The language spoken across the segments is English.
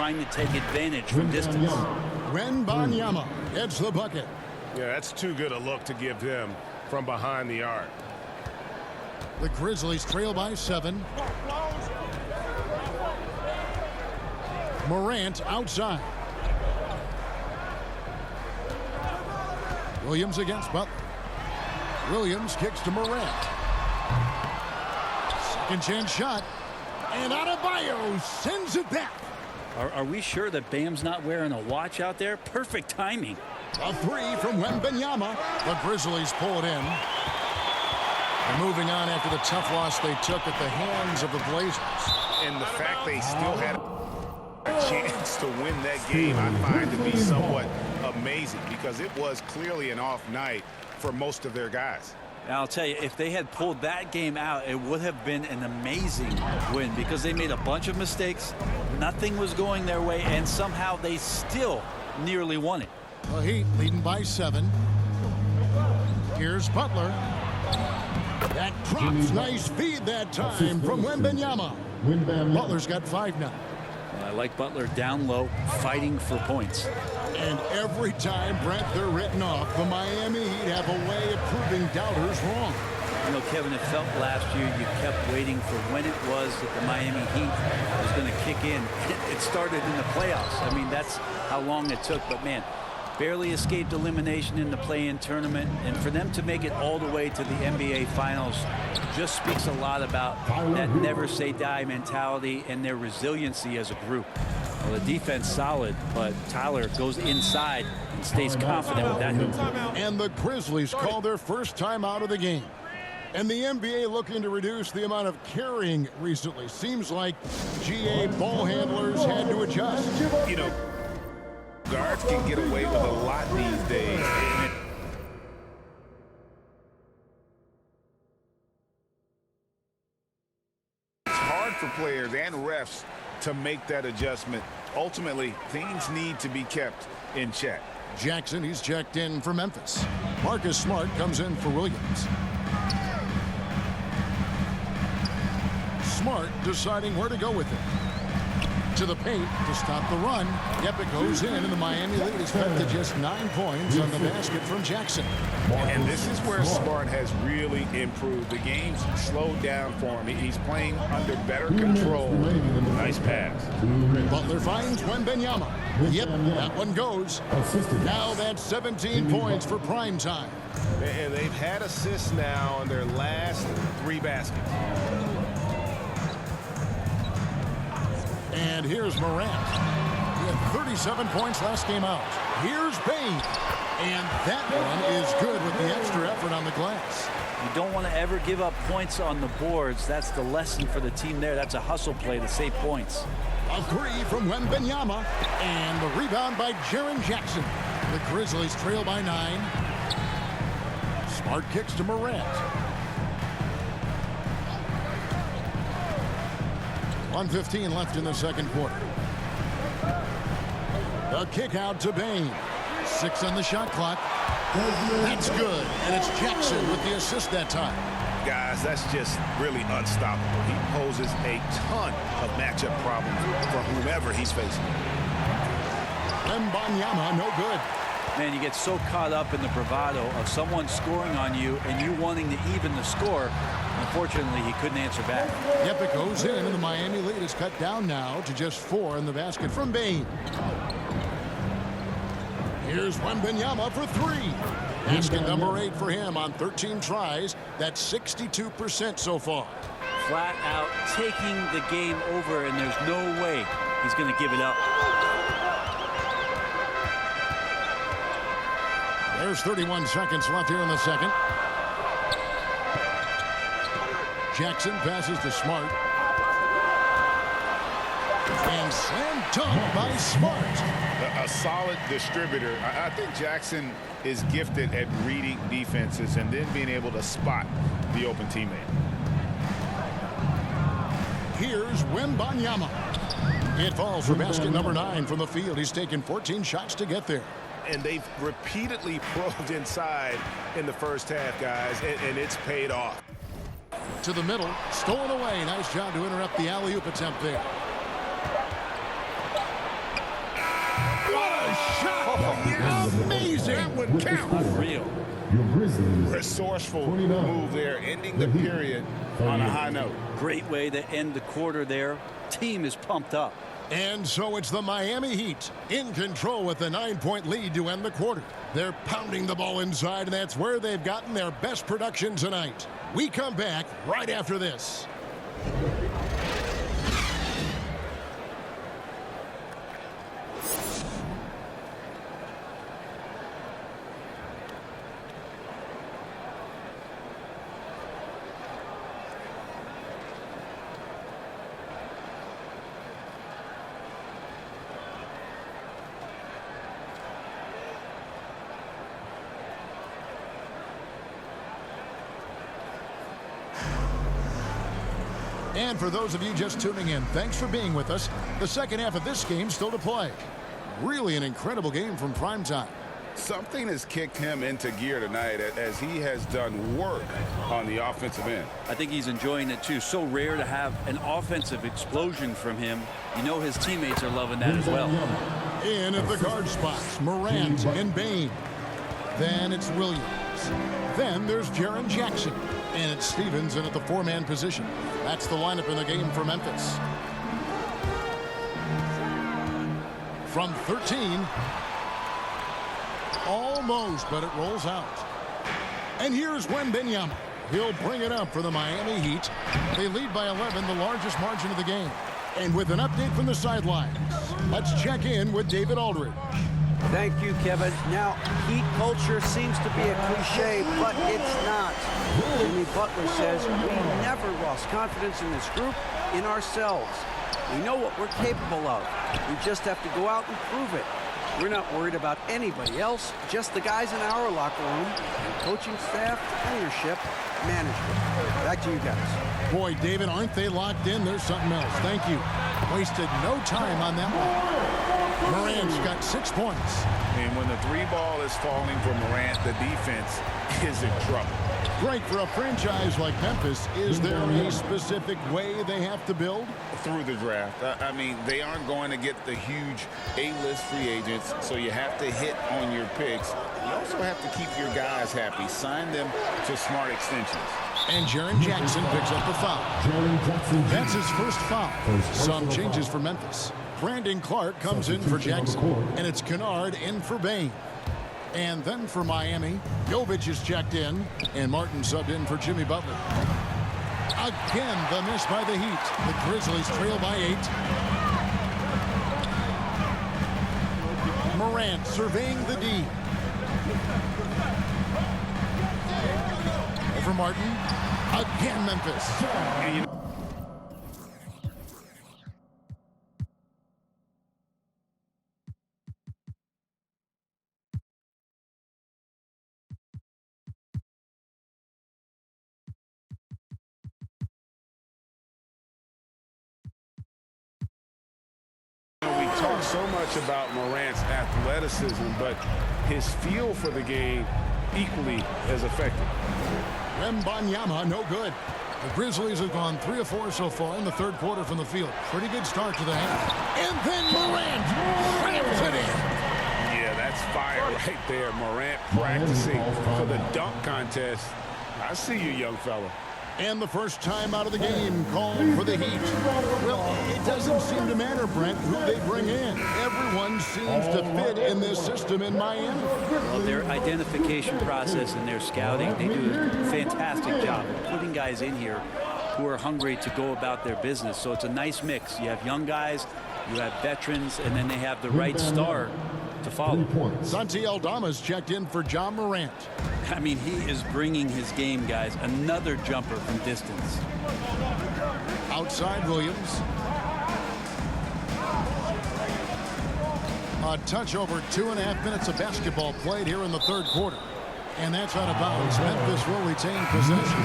trying to take advantage from distance. Wembanyama gets the bucket. Yeah, that's too good a look to give them from behind the arc. The Grizzlies trail by 7. Morant outside. Williams against Butler. Williams kicks to Morant. Second chance shot. And Adebayo sends it back. Are we sure that Bam's not wearing a watch out there? Perfect timing. A 3 from Wembanyama. The Grizzlies pull it in. And moving on after the tough loss they took at the hands of the Blazers. And the fact they still had a chance to win that game, I find to be somewhat amazing, because it was clearly an off night for most of their guys. And I'll tell you, if they had pulled that game out, it would have been an amazing win, because they made a bunch of mistakes. Nothing was going their way, and somehow they still nearly won it. The Heat leading by 7. Here's Butler. That drops. Nice feed that time from Wembanyama. Butler's got 5 now. I like Butler down low, fighting for points. And every time, Brent, they're written off. The Miami Heat have a way of proving doubters wrong. You know, Kevin, it felt last year you kept waiting for when it was that the Miami Heat was going to kick in. It started in the playoffs. I mean, that's how long it took. But, man, barely escaped elimination in the play-in tournament. And for them to make it all the way to the NBA Finals just speaks a lot about that never-say-die mentality and their resiliency as a group. Well, the defense solid, but Tyler goes inside and stays confident with that hoop. And the Grizzlies call their first time out of the game. And the NBA looking to reduce the amount of carrying recently. Seems like GA ball handlers had to adjust. You know, guards can get away with a lot these days. It's hard for players and refs to make that adjustment. Ultimately, things need to be kept in check. Jackson, he's checked in for Memphis. Marcus Smart comes in for Williams. Smart deciding where to go with it. To the paint to stop the run. Yep, it goes in, and the Miami lead is cut to just 9 points on the basket from Jackson. And this is where Smart has really improved. The game's slowed down for him. He's playing under better control. Nice pass. Butler finds Wembanyama. Yep, that one goes. Now that's 17 points for prime time. And they've had assists now on their last 3 baskets. And here's Morant. He had 37 points last game out. Here's Bane. And that one is good with the extra effort on the glass. You don't want to ever give up points on the boards. That's the lesson for the team there. That's a hustle play to save points. A 3 from Wembanyama. And the rebound by Jaren Jackson. The Grizzlies trail by 9. Smart kicks to Morant. 1:15 left in the second quarter. The kick out to Bane. 6 on the shot clock. That's good. And it's Jackson with the assist that time. Guys, that's just really unstoppable. He poses a ton of matchup problems for whomever he's facing. Wembanyama, no good. Man, you get so caught up in the bravado of someone scoring on you and you wanting to even the score. Unfortunately, he couldn't answer back. Yep, it goes in, and the Miami lead is cut down now to just 4 in the basket from Bane. Here's Wembanyama for 3. Basket number 8 for him on 13 tries. That's 62% so far. Flat out taking the game over, and there's no way he's going to give it up. There's 31 seconds left here in the second. Jackson passes to Smart. And slam dunk by Smart. A solid distributor. I think Jackson is gifted at reading defenses and then being able to spot the open teammate. Here's Wembanyama. It falls for basket number 9 from the field. He's taken 14 shots to get there. And they've repeatedly probed inside in the first half, guys, and it's paid off. To the middle, stolen away. Nice job to interrupt the alley-oop attempt there. amazing. That would count. Unreal. Resourceful move there, ending the period on a high note. Great way to end the quarter there. Team is pumped up. And so it's the Miami Heat in control with a 9-point lead to end the quarter. They're pounding the ball inside, and that's where they've gotten their best production tonight. We come back right after this. And for those of you just tuning in, thanks for being with us. The second half of this game still to play. Really an incredible game from primetime. Something has kicked him into gear tonight as he has done work on the offensive end. I think he's enjoying it too. So rare to have an offensive explosion from him. You know his teammates are loving that as well. In at the guard spots, Morant and Bane. Then it's Williams. Then there's Jaren Jackson. And it's Stevens in at the four-man position. That's the lineup in the game for Memphis. From 13. Almost, but it rolls out. And here's Wembanyama. He'll bring it up for the Miami Heat. They lead by 11, the largest margin of the game. And with an update from the sidelines, let's check in with David Aldridge. Thank you, Kevin. Now, Heat culture seems to be a cliche, but it's not. Jimmy Butler says we never lost confidence in this group, in ourselves. We know what we're capable of. We just have to go out and prove it. We're not worried about anybody else, just the guys in our locker room, and coaching staff, ownership, management. Back to you guys. Boy, David, aren't they locked in? There's something else. Thank you. Wasted no time on that one. Morant's got 6 points. And when the three ball is falling for Morant, the defense is in trouble. Great for a franchise like Memphis. Is there a specific way they have to build? Through the draft. I mean, they aren't going to get the huge A-list free agents, so you have to hit on your picks. You also have to keep your guys happy. Sign them to smart extensions. And Jaren Jackson picks up the foul. That's his first foul. Some changes for Memphis. Brandon Clark comes in for Jackson. And it's Kennard in for Bane. And then for Miami, Jovic is checked in. And Martin subbed in for Jimmy Butler. Again, the miss by the Heat. The Grizzlies trail by 8. Morant surveying the D. Over Martin. Again, Memphis. We talk so much about Morant's athleticism, but his feel for the game equally as effective. Wembanyama, no good. The Grizzlies have gone 3 of 4 so far in the third quarter from the field. Pretty good start to the half. And then Morant ramps it in. Yeah, that's fire right there. Morant practicing for the dunk contest. I see you, young fella. And the first time out of the game called for the Heat. Well, it doesn't seem to matter, Brent, who they bring in. Everyone seems to fit in this system in Miami. Well, their identification process and their scouting, they do a fantastic job of putting guys in here who are hungry to go about their business. So it's a nice mix. You have young guys, you have veterans, and then they have the right star to follow. Santi Aldama's checked in for John Morant. I mean, he is bringing his game, guys. Another jumper from distance. Outside Williams. A touch over 2.5 minutes of basketball played here in the third quarter. And that's out of bounds. Memphis will retain possession.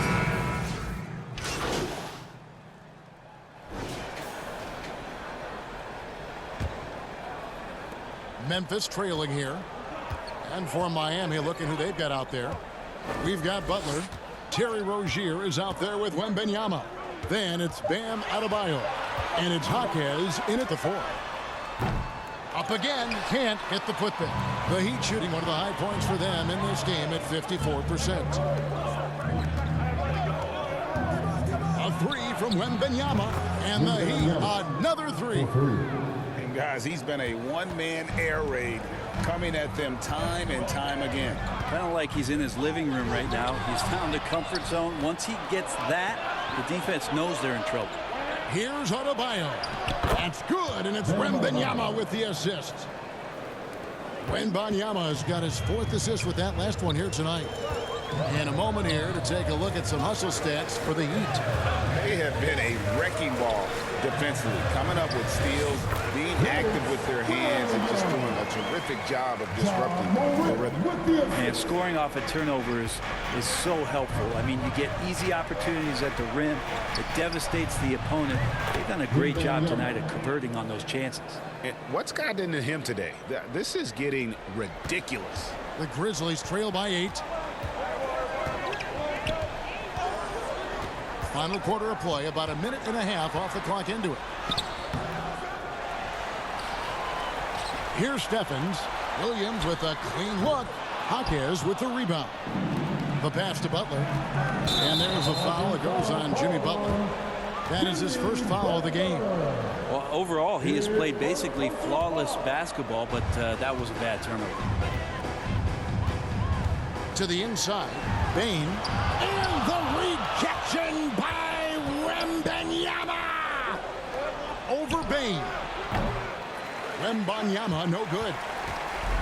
Memphis trailing here. And for Miami, looking who they've got out there. We've got Butler. Terry Rozier is out there with Wembanyama. Then it's Bam Adebayo. And it's Jaquez in at the 4. Up again, can't get the putback. The Heat shooting one of the high points for them in this game at 54%. A three from Wembanyama, and the Heat another three. And guys, he's been a one-man air raid coming at them time and time again. Kind of like he's in his living room right now. He's found the comfort zone. Once he gets that, the defense knows they're in trouble. Here's Adebayo. That's good, and it's Wembanyama with the assist. Wembanyama has got his 4th assist with that last one here tonight. And a moment here to take a look at some hustle stats for the Heat. They have been a wrecking ball defensively, coming up with steals, being active with their hands, and just doing a terrific job of disrupting the rhythm. And scoring off of turnovers is so helpful. I mean, you get easy opportunities at the rim. It devastates the opponent. They've done a great job tonight of converting on those chances. And what's gotten into him today? This is getting ridiculous. The Grizzlies trail by 8. Final quarter of play, about a minute and a half off the clock into it. Here's Stephens. Williams with a clean look. Jaquez with the rebound. The pass to Butler. And there's a foul that goes on Jimmy Butler. That is his first foul of the game. Well, overall, he has played basically flawless basketball, but that was a bad turnover. To the inside. Bane. And the rejection by Wembanyama. Over Bane. Wembanyama, no good.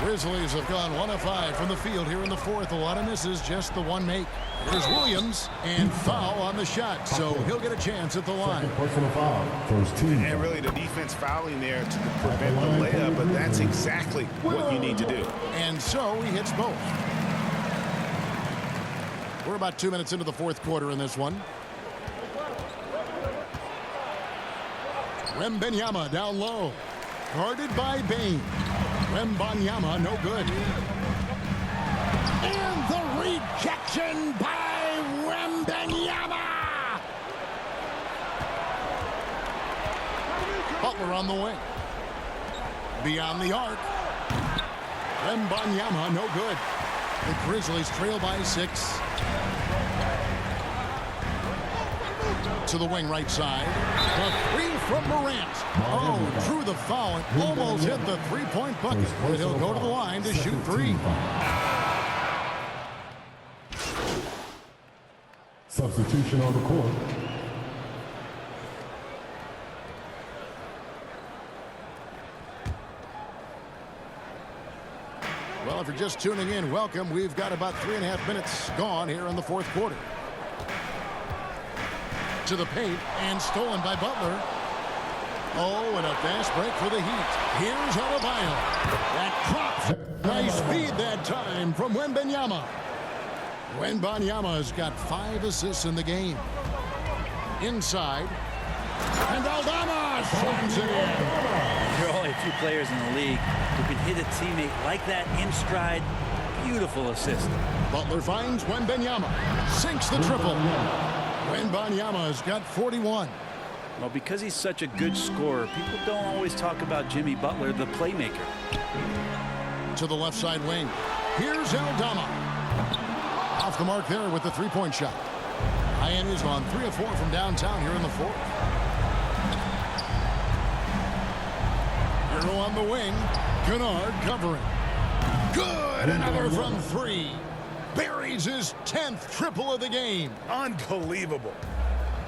Grizzlies have gone 1 of 5 from the field here in the 4th. A lot of misses, just the one make. There's Williams, and foul on the shot, so he'll get a chance at the line. Personal foul, first team. And really the defense fouling there to prevent the layup, but that's exactly what you need to do. And so he hits both. We're about 2 minutes into the 4th quarter in this one. Wembanyama down low. Guarded by Bane. Wembanyama, no good. And the rejection by Wembanyama. Butler on the wing. Beyond the arc. Wembanyama, no good. The Grizzlies trail by 6. To the wing right side. The three from Morant. Oh, drew the foul and almost hit the three-point bucket. But he'll go to the line to shoot 3. Substitution on the court. Well, if you're just tuning in, welcome. We've got about 3.5 minutes gone here in the 4th quarter. To the paint and stolen by Butler. Oh, and a fast break for the Heat. Here's Adebayo. That drops. Nice feed that time from Wembanyama. Wembanyama has got 5 assists in the game. Inside. And Aldama slams it in. There are only a few players in the league who can hit a teammate like that in stride. Beautiful assist. Butler finds Wembanyama. Sinks the triple. Wembanyama has got 41. Well, because he's such a good scorer, people don't always talk about Jimmy Butler, the playmaker. To the left side wing. Here's Aldama. Off the mark there with the three-point shot. Miami's gone 3 of 4 from downtown here in the 4th. Hero on the wing. Kennard covering. Good. Another from 3. Buries his 10th triple of the game. Unbelievable.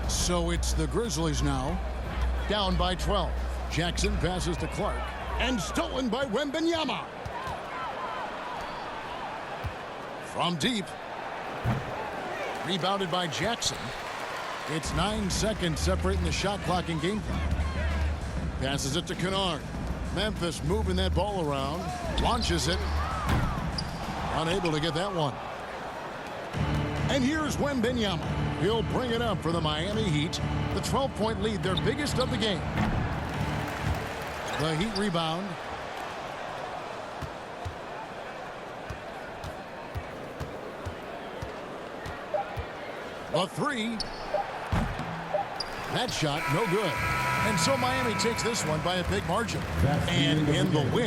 So it's the Grizzlies now. Down by 12. Jackson passes to Clark. And stolen by Wembanyama. From deep. Rebounded by Jackson. It's 9 seconds separating the shot clock and game clock. Passes it to Kennard. Memphis moving that ball around. Launches it. Unable to get that one. And here's Wembanyama. He'll bring it up for the Miami Heat. The 12-point lead, their biggest of the game. The Heat rebound. The 3. That shot, no good. And so Miami takes this one by a big margin. That's the And end of the in the game. win.